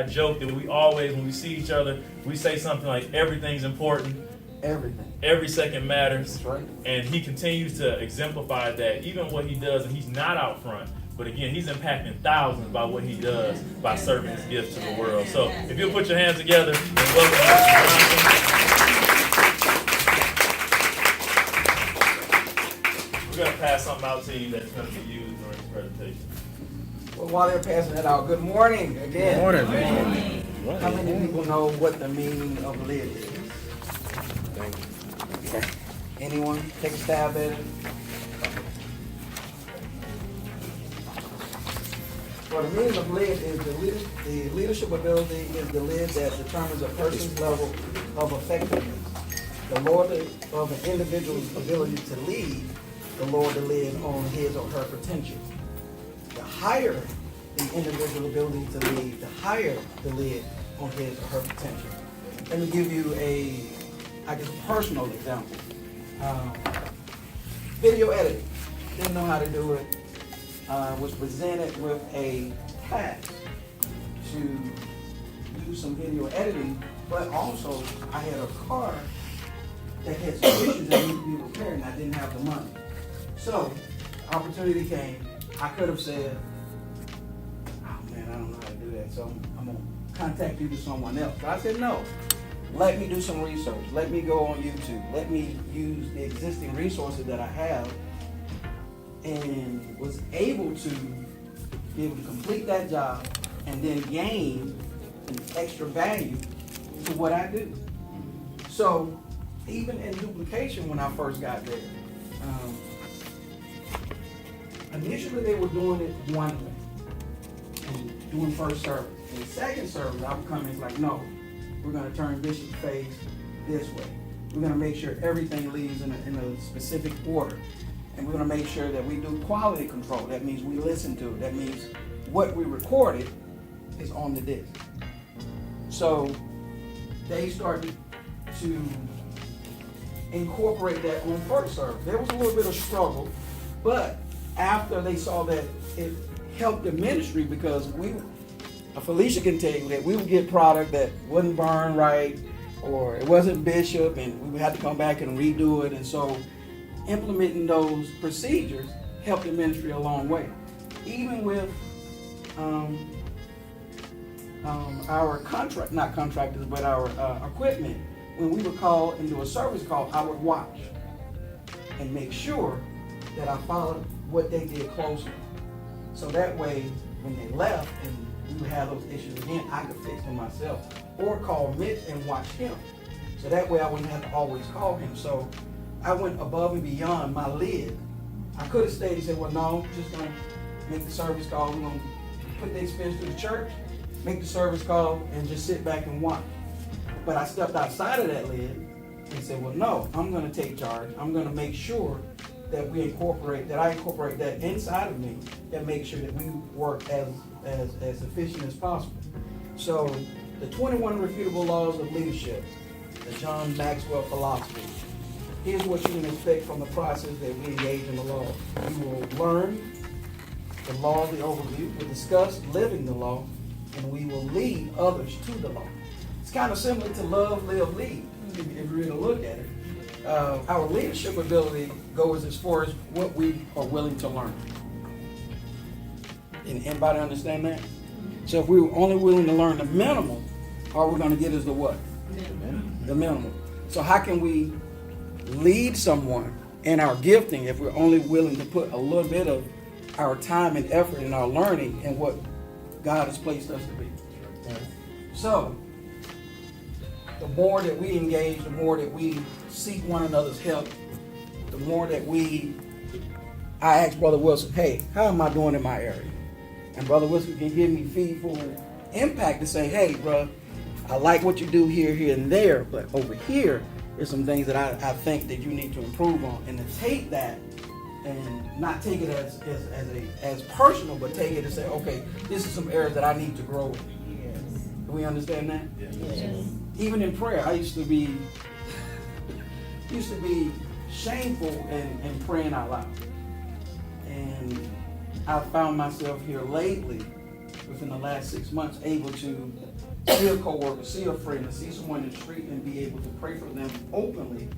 joke that we always, when we see each other, we say something like, everything's important. Everything. Every second matters. That's right. And he continues to exemplify that, even what he does, and he's not out front. But again, he's impacting thousands by what he does by serving his gift to the world. So if you'll put your hands together and welcome Mr. Johnson. We're going to pass something out to you that's going to be used during this presentation. Well, while they're passing that out, good morning again. Good morning. How many people know what the meaning of lid is? Thank you. Okay. Anyone take a stab at it? Well, the meaning of lid is the leadership ability is the lid that determines a person's level of effectiveness. The lower of an individual's ability to lead, the lower the lid on his or her potential. The higher the individual ability to lead, the higher the lid on his or her potential. Let me give you a personal example. Video editing. Didn't know how to do it. Was presented with a task to do some video editing, but also I had a car that had some issues that needed to be repaired, and I didn't have the money. So, opportunity came. I could have said, "Oh man, I don't know how to do that, so I'm gonna contact you to someone else." But I said, "No. Let me do some research. Let me go on YouTube. Let me use the existing resources that I have." And was able to be able to complete that job and then gain an extra value to what I do. So even in duplication, when I first got there, initially they were doing it one way and doing first service. And second service, I would come in like, no, we're going to turn Bishop's face this way. We're going to make sure everything leaves in a specific order. And we're going to make sure that we do quality control. That means we listen to it. That means what we recorded is on the disc. So they started to incorporate that on first service. There was a little bit of struggle, but after they saw that it helped the ministry, because Felicia can tell you that we would get product that wouldn't burn right, or it wasn't Bishop, and we would have to come back and redo it. And so implementing those procedures helped the ministry a long way. Even with our not contractors, but our equipment, when we would call and do a service call, I would watch and make sure that I followed what they did closely. So that way, when they left and we would have those issues again, I could fix them myself, or call Mitch and watch him. So that way I wouldn't have to always call him. So I went above and beyond my lid. I could have stayed and said, well, no, I'm just going to make the service call. We're going to put the expense through the church, make the service call, and just sit back and watch. But I stepped outside of that lid and said, well, no, I'm going to take charge. I'm going to make sure that I incorporate that inside of me and make sure that we work as efficient as possible. So the 21 Irrefutable Laws of Leadership, the John Maxwell philosophy. Here's what you can expect from the process that we engage in the law. We will learn the law, the overview. We'll discuss living the law, and we will lead others to the law. It's kind of similar to love, live, lead, if you really look at it. Our leadership ability goes as far as what we are willing to learn. Anybody understand that? So if we were only willing to learn the minimum, all we're going to get is the what? The minimum. So how can we lead someone in our gifting if we're only willing to put a little bit of our time and effort in our learning and what God has placed us to be? So the more that we engage, the more that we seek one another's help, the more that I asked Brother Wilson, hey, how am I doing in my area? And Brother Wilson can give me feedful impact to say, hey, bro, I like what you do here, here, and there, but over here, there's some things that I think that you need to improve on. And to take that and not take it as personal, but take it and say, okay, this is some areas that I need to grow in. Yes. Do we understand that? Yes. Even in prayer, I used to be shameful in praying out loud. And I found myself here lately within the last 6 months able to see a coworker, see a friend, or see someone in the street and be able to pray for them openly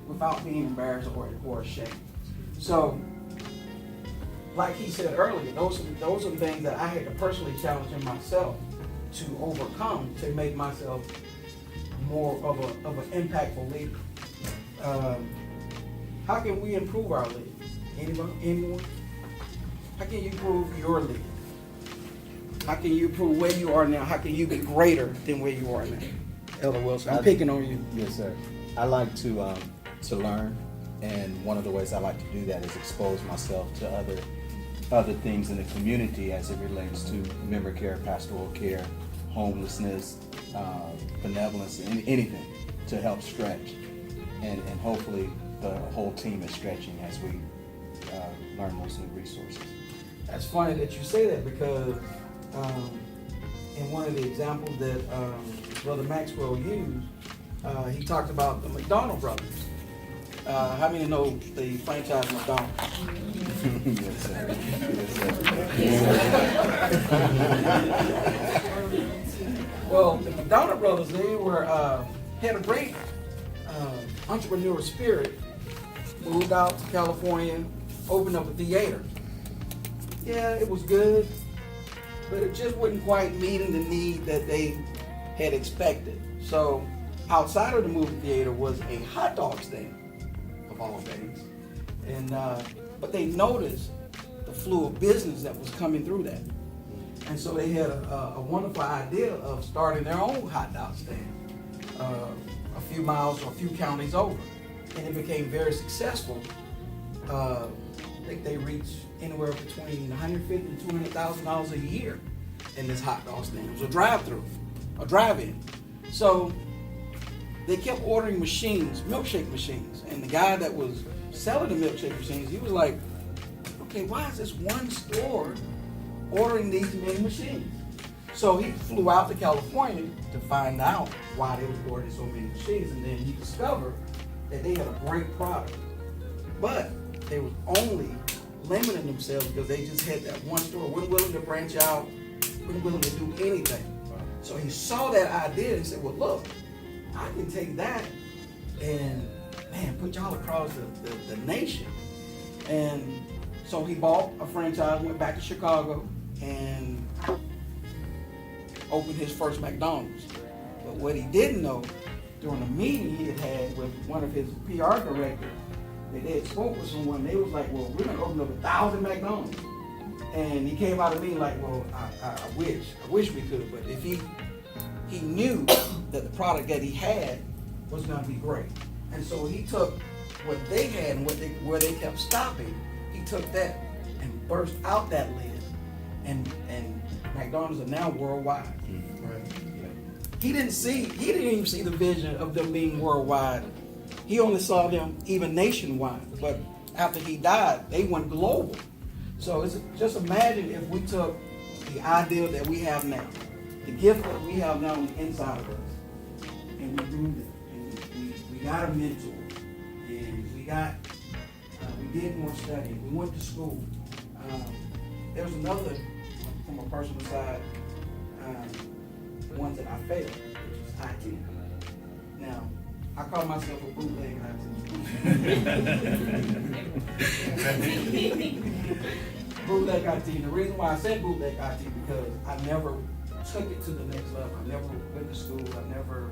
without being embarrassed or ashamed. So, like he said earlier, those are the things that I had to personally challenge in myself to overcome to make myself more of an impactful leader. How can we improve our league? Anyone? How can you improve your league? How can you improve where you are now? How can you be greater than where you are now? Elder Wilson, I'm picking on you. Yes, sir. I like to learn, and one of the ways I like to do that is expose myself to other things in the community as it relates to member care, pastoral care, homelessness, benevolence, anything to help stretch. And hopefully the whole team is stretching as we learn those new resources. That's funny that you say that because in one of the examples that Brother Maxwell used, he talked about the McDonald brothers. How many know the franchise McDonald's? Yes, sir. Yes, sir. Well, the McDonald brothers, they were had a great entrepreneurial spirit. Moved out to California, opened up a theater. Yeah, it was good, but it just wasn't quite meeting the need that they had expected. So, outside of the movie theater was a hot dog stand, of all things, and but they noticed the flow of business that was coming through that, and so they had a wonderful idea of starting their own hot dog stand a few miles or a few counties over, and it became very successful. I think they reached anywhere between $150,000 and $200,000 a year in this hot dog stand. It was a drive-through, a drive-in. So they kept ordering machines, milkshake machines, and the guy that was selling the milkshake machines, he was like, okay, why is this one store ordering these many machines? So he flew out to California to find out why they was ordering so many machines, and then he discovered that they had a great product, but they were only limiting themselves because they just had that one store, weren't willing to branch out, weren't willing to do anything. So he saw that idea and said, well, look, I can take that and, man, put y'all across the nation. And so he bought a franchise, went back to Chicago, and opened his first McDonald's. But what he didn't know, during a meeting he had had with one of his PR directors, they had spoke with someone, they was like, well, we're gonna open up 1,000 McDonald's. And he came out of the meeting like, well, I wish we could, but if he knew that the product that he had was gonna be great. And so he took what they had and where they kept stopping, he took that and burst out that lid, and McDonald's are now worldwide. Right? He didn't even see the vision of them being worldwide. He only saw them even nationwide. But after he died, they went global. So just imagine if we took the idea that we have now, the gift that we have now on the inside of us, and we grew it, and we got a mentor, and we did more studying, we went to school. There's another, from a personal side, ones that I failed, which is IT. Now, I call myself a bootleg IT. Bootleg IT. The reason why I said bootleg IT because I never took it to the next level. I never went to school. I never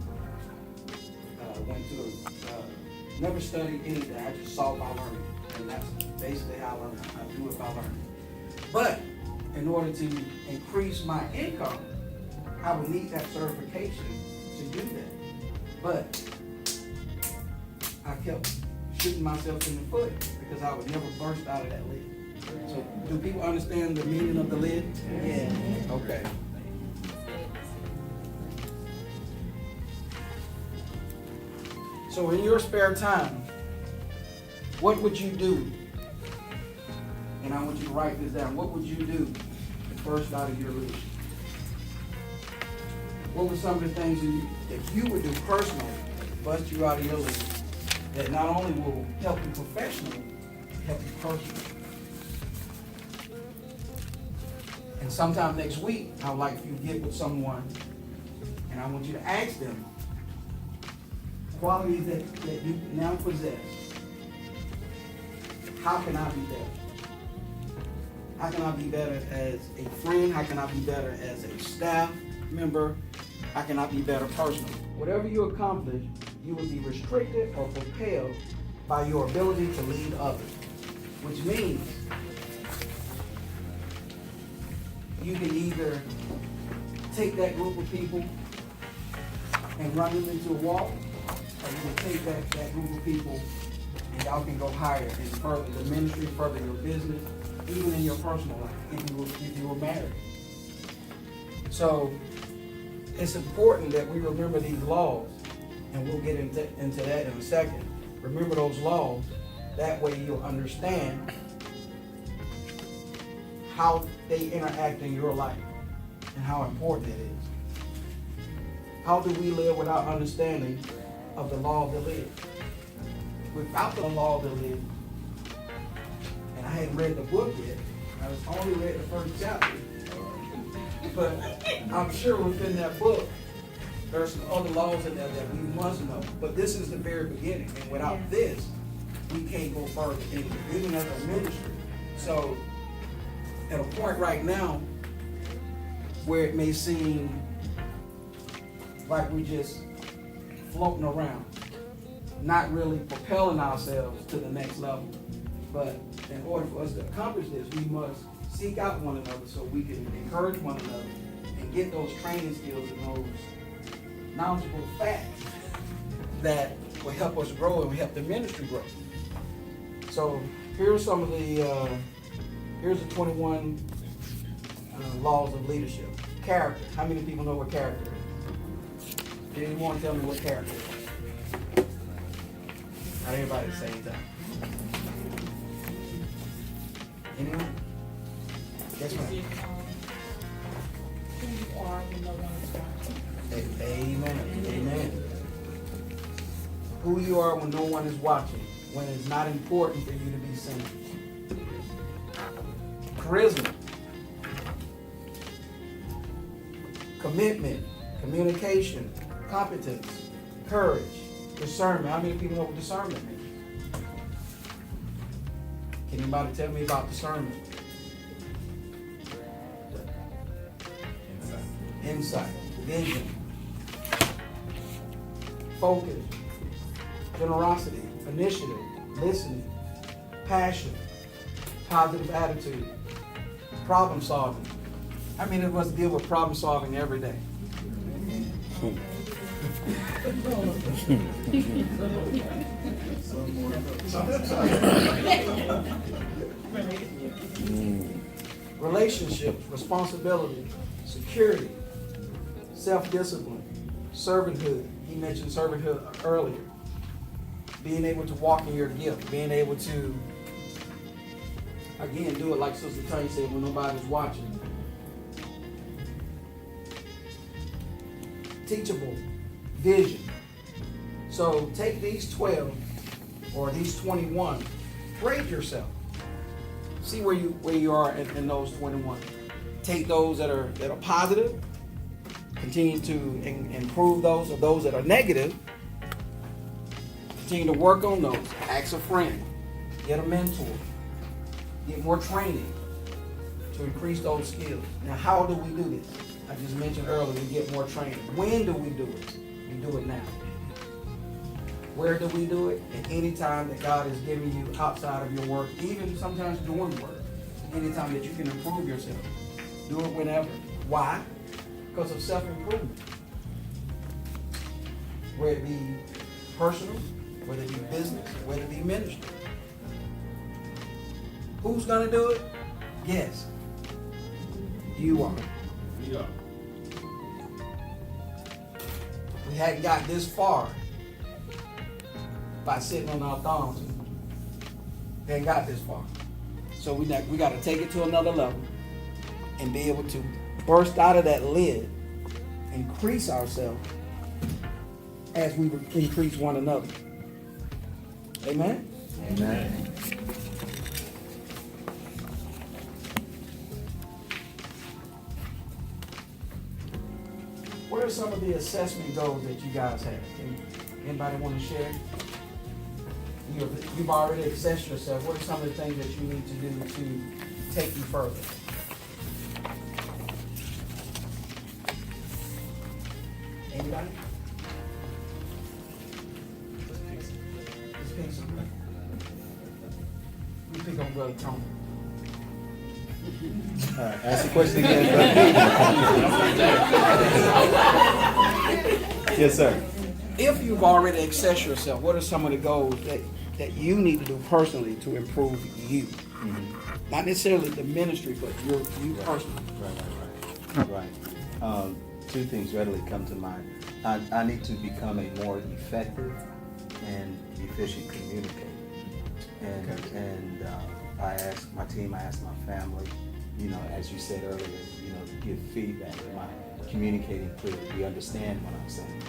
never studied anything. I just saw by learning, and that's basically how I learned. I do it by learning. But in order to increase my income, I would need that certification to do that. But I kept shooting myself in the foot because I would never burst out of that lid. So do people understand the meaning of the lid? Yeah. Okay. So in your spare time, what would you do? And I want you to write this down. What would you do to burst out of your lid? What were some of the things that you would do personally to bust you out of your lid that not only will help you professionally, help you personally? And sometime next week, I would like for you to get with someone, and I want you to ask them qualities that you now possess. How can I be better? How can I be better as a friend? How can I be better as a staff member? How can I be better personally? Whatever you accomplish, you will be restricted or propelled by your ability to lead others, which means you can either take that group of people and run them into a wall, or you can take that group of people and y'all can go higher and further the ministry, further your business, even in your personal life, if you were married. So it's important that we remember these laws, and we'll get into that in a second. Remember those laws, that way you'll understand how they interact in your life and how important it is. How do we live without understanding of the law of the lid? Without the law of the lid, and I hadn't read the book yet, I was only read the first chapter, but I'm sure within that book, there's some other laws in there that we must know. But this is the very beginning, and without this, we can't go further into it, even as a ministry. So, at a point right now, where it may seem like we're just floating around, not really propelling ourselves to the next level. But in order for us to accomplish this, we must seek out one another so we can encourage one another and get those training skills and those knowledgeable facts that will help us grow and will help the ministry grow. So here's some of the, here's the 21 laws of leadership. Character. How many people know what character is? Anyone tell me what character is? Not everybody at the same time. Anyone? Yes, ma'am. Who you are when no one is watching. Amen. Amen. Who you are when no one is watching, when it's not important for you to be seen. Charisma. Commitment. Communication. Competence. Courage. Discernment. How many people know what discernment means? Can anybody tell me about discernment? Insight. Vision. Focus. Generosity. Initiative. Listening. Passion. Positive attitude. Problem solving. I mean, it was to deal with problem solving every day. Relationships, responsibility, security, self-discipline, servanthood. He mentioned servanthood earlier. Being able to walk in your gift, being able to, again, do it like Sister Tanya said when nobody's watching. Teachable, vision. So take these 12 or these 21, grade yourself. See where you are in those 21. Take those that are positive, continue to improve those, or those that are negative. Continue to work on those. Ask a friend, get a mentor, get more training to increase those skills. Now, how do we do this? I just mentioned earlier, we get more training. When do we do it? We do it now. Where do we do it? At any time that God is giving you outside of your work, even sometimes during work. Anytime that you can improve yourself. Do it whenever. Why? Because of self-improvement. Whether it be personal, whether it be business, whether it be ministry. Who's going to do it? Yes. You are. Yeah. We hadn't got this far by sitting on our thumbs. We hadn't got this far. So we got to take it to another level and be able to burst out of that lid, increase ourselves as we increase one another. Amen? Amen. What are some of the assessment goals that you guys have? Anybody want to share? You've already assessed yourself. What are some of the things that you need to do to take you further? Anybody? Let's pick some. You pick on Brother Tony. Ask the question again, brother. Yes, sir. If you've already assessed yourself, what are some of the goals that you need to do personally to improve you? Mm-hmm. Not necessarily the ministry, but you personally. Right. Two things readily come to mind. I need to become a more effective and efficient communicator. And I asked my team, I asked my family, as you said earlier, to give feedback. Am I communicating clearly? Do you understand what I'm saying?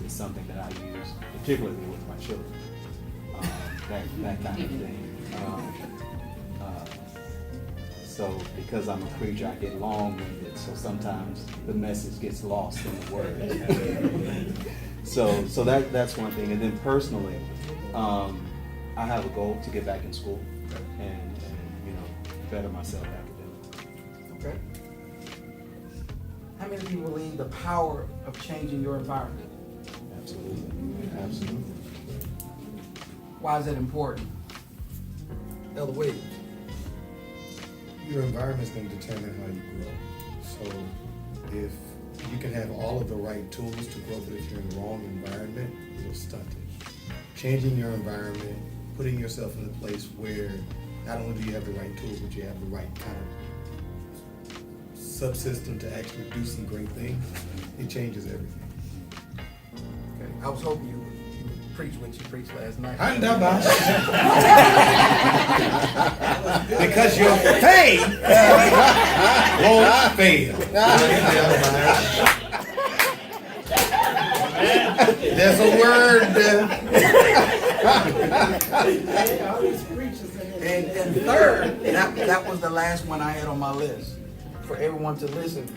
It's something that I use, particularly with my children. That kind of thing. So because I'm a preacher, I get long-winded, so sometimes the message gets lost in the word. So that's one thing. And then personally, I have a goal to get back in school and better myself academically. Okay. How many people believe the power of changing your environment? Absolutely. Why is that important? Elder Williams. Your environment is going to determine how you grow. So if you can have all of the right tools to grow, but if you're in the wrong environment, you'll stunt it. Changing your environment, putting yourself in a place where not only do you have the right tools, but you have the right kind of subsystem to actually do some great things, it changes everything. Okay. I was hoping you would preach what you preached last night. Because your faith won't fail. There's a word. And third, that was the last one I had on my list. For everyone to listen,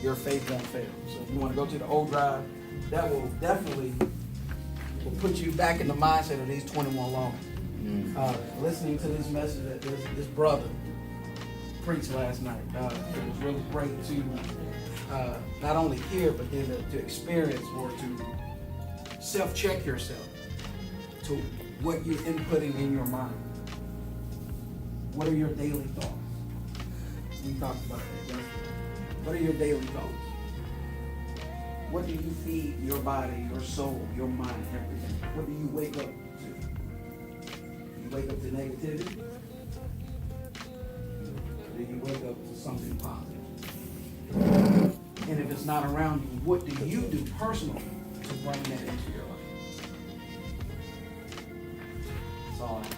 your faith won't fail. So if you want to go to the old drive, that will definitely put you back in the mindset of these 21 long. Listening to this message that this brother preached last night, it was really great to not only hear, but then to experience or to self-check yourself to what you're inputting in your mind. What are your daily thoughts? We talked about that yesterday. What are your daily thoughts? What do you feed your body, your soul, your mind every day? What do you wake up to? Do you wake up to negativity? Or do you wake up to something positive? And if it's not around you, what do you do personally to bring that into your life? That's all I have.